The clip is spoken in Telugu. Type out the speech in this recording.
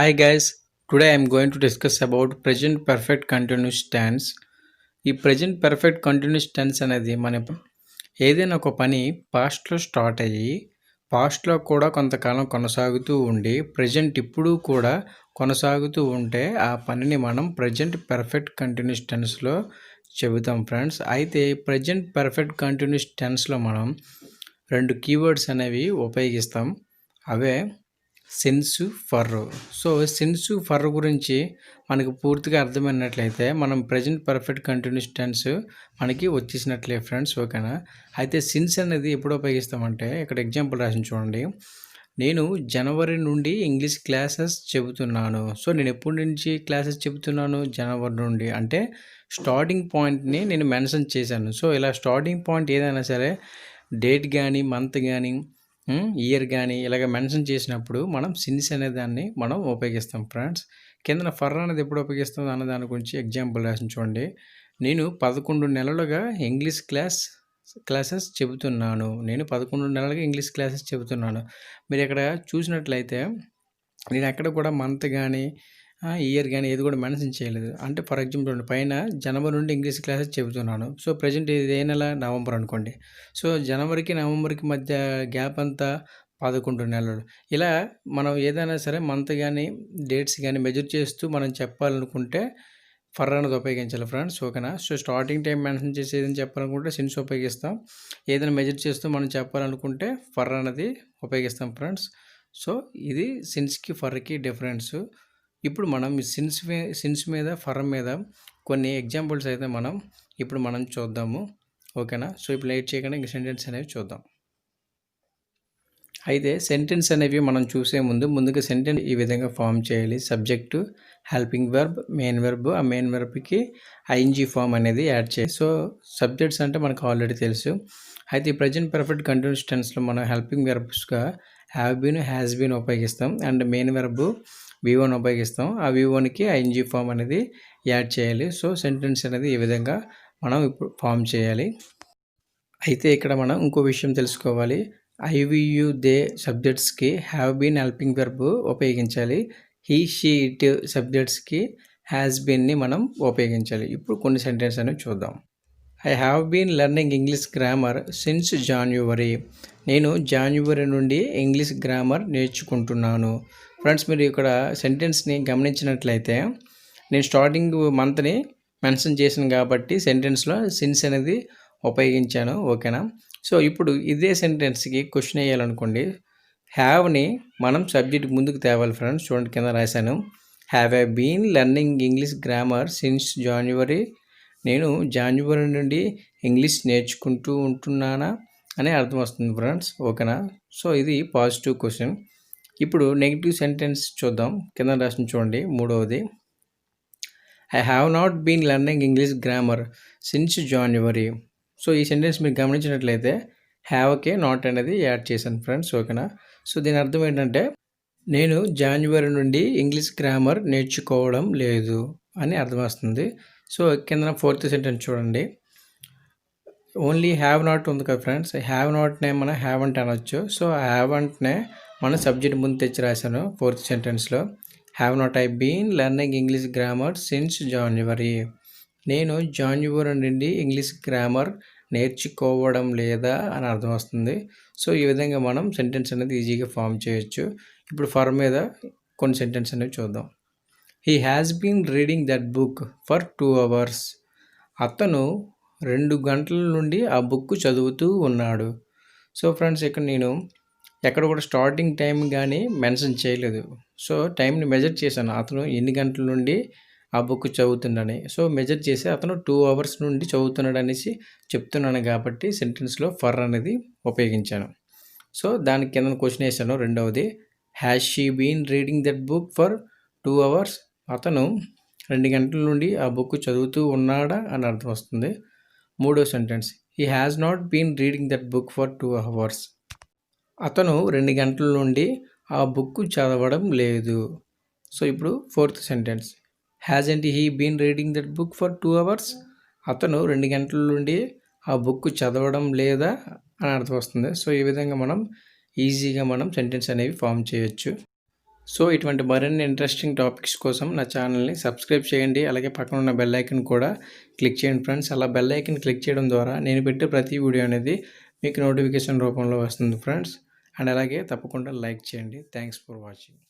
Hi guys, today I am going to discuss about present perfect continuous tense. ఈ ప్రజెంట్ పర్ఫెక్ట్ కంటిన్యూస్ టెన్స్ అనేది మన ఏదైనా ఒక పని పాస్ట్లో స్టార్ట్ అయ్యి పాస్ట్లో కూడా కొంతకాలం కొనసాగుతూ ఉండి ప్రజెంట్ ఇప్పుడు కూడా కొనసాగుతూ ఉంటే ఆ పనిని మనం ప్రజెంట్ పర్ఫెక్ట్ కంటిన్యూస్ టెన్స్లో చెబుతాం ఫ్రెండ్స్. అయితే ప్రజెంట్ పర్ఫెక్ట్ కంటిన్యూస్ టెన్స్లో మనం రెండు కీవర్డ్స్ అనేవి ఉపయోగిస్తాం. అవే since for. So since for గురించి మనకు పూర్తిగా అర్థమైనట్లయితే మనం ప్రజెంట్ పర్ఫెక్ట్ కంటిన్యూస్ టెన్స్ మనకి వచ్చేసినట్లే ఫ్రెండ్స్. ఓకేనా? అయితే సిన్స్ అనేది ఎప్పుడు ఉపయోగిస్తామంటే ఇక్కడ ఎగ్జాంపుల్ రాసి చూడండి. నేను జనవరి నుండి ఇంగ్లీష్ క్లాసెస్ చెబుతున్నాను. సో నేను ఎప్పటి నుంచి క్లాసెస్ చెబుతున్నాను? జనవరి నుండి. అంటే స్టార్టింగ్ పాయింట్ని నేను మెన్షన్ చేశాను. సో ఇలా స్టార్టింగ్ పాయింట్ ఏదైనా సరే డేట్ కానీ మంత్ కానీ ఇయర్ కానీ ఇలాగ మెన్షన్ చేసినప్పుడు మనం సిన్స్ అనే దాన్ని మనం ఉపయోగిస్తాం ఫ్రెండ్స్. కింద ఫర్ అనేది ఎప్పుడు ఉపయోగిస్తాం అన్న దాని గురించి ఎగ్జాంపుల్ రాసి చూడండి. నేను 11 నెలలుగా ఇంగ్లీష్ క్లాసెస్ చెబుతున్నాను. నేను 11 నెలలుగా ఇంగ్లీష్ క్లాసెస్ చెబుతున్నాను. మీరు ఇక్కడ చూసినట్లయితే నేను ఎక్కడ కూడా మంత్ కానీ ఇయర్ కానీ ఏది కూడా మెన్షన్ చేయలేదు. అంటే ఫర్ ఎగ్జాంపుల్ పైన జనవరి నుండి ఇంగ్లీష్ క్లాసెస్ చెబుతున్నాను. సో ప్రజెంట్ ఇది ఏ నెల? నవంబర్ అనుకోండి. సో జనవరికి నవంబర్కి మధ్య గ్యాప్ అంతా 11 నెలలు. ఇలా మనం ఏదైనా సరే మంత్ కానీ డేట్స్ కానీ మెజర్ చేస్తూ మనం చెప్పాలనుకుంటే ఫర్ అనేది ఉపయోగించాలి ఫ్రెండ్స్. ఓకేనా? సో స్టార్టింగ్ టైం మెన్షన్ చేసి ఏదైనా చెప్పాలనుకుంటే సిన్స్ ఉపయోగిస్తాం. ఏదైనా మెజర్ చేస్తూ మనం చెప్పాలనుకుంటే ఫర్ అనేది ఉపయోగిస్తాం ఫ్రెండ్స్. సో ఇది సిన్స్కి ఫర్కి డిఫరెన్స్. ఇప్పుడు మనం ఈ సిన్స్ మీద ఫర్ మీద కొన్ని ఎగ్జాంపుల్స్ అయితే మనం చూద్దాము. ఓకేనా? సో ఇప్పుడు లేట్ చేయకుండా ఇంక సెంటెన్స్ అనేవి చూద్దాం. అయితే సెంటెన్స్ అనేవి మనం చూసే ముందుగా సెంటెన్స్ ఈ విధంగా ఫామ్ చేయాలి. Subject, helping verb, main verb. ఆ మెయిన్ వెర్బ్కి ఐఎన్జీ ఫామ్ అనేది యాడ్ చేయాలి. సో సబ్జెక్ట్స్ అంటే మనకు ఆల్రెడీ తెలుసు. అయితే ఈ ప్రజెంట్ పర్ఫెక్ట్ కంటిన్యూస్ టెన్స్లో మనం హెల్పింగ్ వెర్బ్స్గా హ్యావ్ బీన్, హ్యాస్ బీన్ ఉపయోగిస్తాం. అండ్ మెయిన్ వెర్బ్ V1 ఉపయోగిస్తాం. ఆ V1కి ఐఎన్జీ ఫామ్ అనేది యాడ్ చేయాలి. సో సెంటెన్స్ అనేది ఈ విధంగా మనం ఇప్పుడు ఫామ్ చేయాలి. అయితే ఇక్కడ మనం ఇంకో విషయం తెలుసుకోవాలి. ఐ, వి, యు, దే సబ్జెక్ట్స్కి హ్యావ్ బీన్ హెల్పింగ్ వెర్బ్ ఉపయోగించాలి. హీ, షీ, ఇట్ సబ్జెక్ట్స్కి హ్యాస్ బీన్ని మనం ఉపయోగించాలి. ఇప్పుడు కొన్ని సెంటెన్స్ అనేవి చూద్దాం. I have been learning English grammar since January. నేను జాన్యువరి నుండి ఇంగ్లీష్ గ్రామర్ నేర్చుకుంటున్నాను. ఫ్రెండ్స్, మీరు ఇక్కడ సెంటెన్స్ని గమనించినట్లయితే నేను స్టార్టింగ్ మంత్ని మెన్షన్ చేశాను కాబట్టి సెంటెన్స్లో సిన్స్ అనేది ఉపయోగించాను. ఓకేనా? సో ఇప్పుడు ఇదే సెంటెన్స్కి క్వశ్చన్ వేయాలనుకోండి. హ్యావ్ని మనం సబ్జెక్ట్ ముందుకు తేవాలి ఫ్రెండ్స్. చూడండి, కింద రాశాను. Have I been learning English grammar since January. నేను జాన్యువరి నుండి ఇంగ్లీష్ నేర్చుకుంటూ ఉంటున్నానా అనే అర్థం వస్తుంది ఫ్రెండ్స్. ఓకేనా? సో ఇది పాజిటివ్ క్వశ్చన్. ఇప్పుడు నెగిటివ్ సెంటెన్స్ చూద్దాం. కింద రాసిన చూడండి, మూడవది. I have not been learning English grammar since January. So ఈ సెంటెన్స్ మీరు గమనించినట్లయితే హ్యావ్కే నాట్ అనేది యాడ్ చేశాను ఫ్రెండ్స్. ఓకేనా? సో దీని అర్థం ఏంటంటే నేను జాన్యువరి నుండి ఇంగ్లీష్ గ్రామర్ నేర్చుకోవడం లేదు అని అర్థం వస్తుంది. సో కింద ఫోర్త్ సెంటెన్స్ చూడండి. ఓన్లీ హ్యావ్ నాట్ ఉంది కదా ఫ్రెండ్స్. హ్యావ్ నాట్నే మనం హ్యావ్ అంటే అనొచ్చు. సో హ్యావ్ అంటనే మనం సబ్జెక్ట్ ముందు తెచ్చి రాశాను ఫోర్త్ సెంటెన్స్లో. Have not I been learning English grammar since January. నేను జాన్యువరి నుండి ఇంగ్లీష్ గ్రామర్ నేర్చుకోవడం లేదా అని అర్థం వస్తుంది. సో ఈ విధంగా మనం సెంటెన్స్ అనేది ఈజీగా ఫామ్ చేయొచ్చు. ఇప్పుడు ఫర్ మీద కొన్ని సెంటెన్స్ అనేవి చూద్దాం. He has been reading that book for 2 hours. అతను 2 గంటల నుండి ఆ బుక్ చదువుతూ ఉన్నాడు. సో ఫ్రెండ్స్, ఇక్కడ నేను ఎక్కడ కూడా స్టార్టింగ్ టైం కానీ మెన్షన్ చేయలేదు. సో టైంని మెజర్ చేశాను. అతను ఎన్ని గంటల నుండి ఆ బుక్ చదువుతున్నాడని. సో మెజర్ చేసి అతను 2 hours నుండి చదువుతున్నాడు అనేసి చెప్తున్నాను కాబట్టి సెంటెన్స్లో ఫర్ అనేది ఉపయోగించాను. సో దానికి కింద క్వశ్చన్ వేసాను. రెండవది, has she been reading that book for 2 hours. అతను 2 గంటల నుండి ఆ బుక్ చదువుతూ ఉన్నాడా అని అర్థం వస్తుంది. మూడో sentence, he has not been reading that book for 2 hours. అతను 2 గంటల నుండి ఆ బుక్ చదవడం లేదు. సో ఇప్పుడు fourth sentence, hasn't he been reading that book for 2 hours. అతను 2 గంటల నుండి ఆ బుక్ చదవడం లేదా అని అర్థం వస్తుంది. సో ఈ విధంగా మనం ఈజీగా సెంటెన్స్ అనేవి ఫామ్ చేయొచ్చు. సో ఇటువంటి మరిన్ని ఇంట్రెస్టింగ్ టాపిక్స్ కోసం నా ఛానల్ని సబ్స్క్రైబ్ చేయండి. అలాగే పక్కన ఉన్న బెల్ ఐకన్ కూడా క్లిక్ చేయండి ఫ్రెండ్స్. అలా బెల్ ఐకన్ క్లిక్ చేయడం ద్వారా నేను పెట్టే ప్రతి వీడియో అనేది మీకు నోటిఫికేషన్ రూపంలో వస్తుంది ఫ్రెండ్స్. అండ్ అలాగే తప్పకుండా లైక్ చేయండి. Thanks for watching.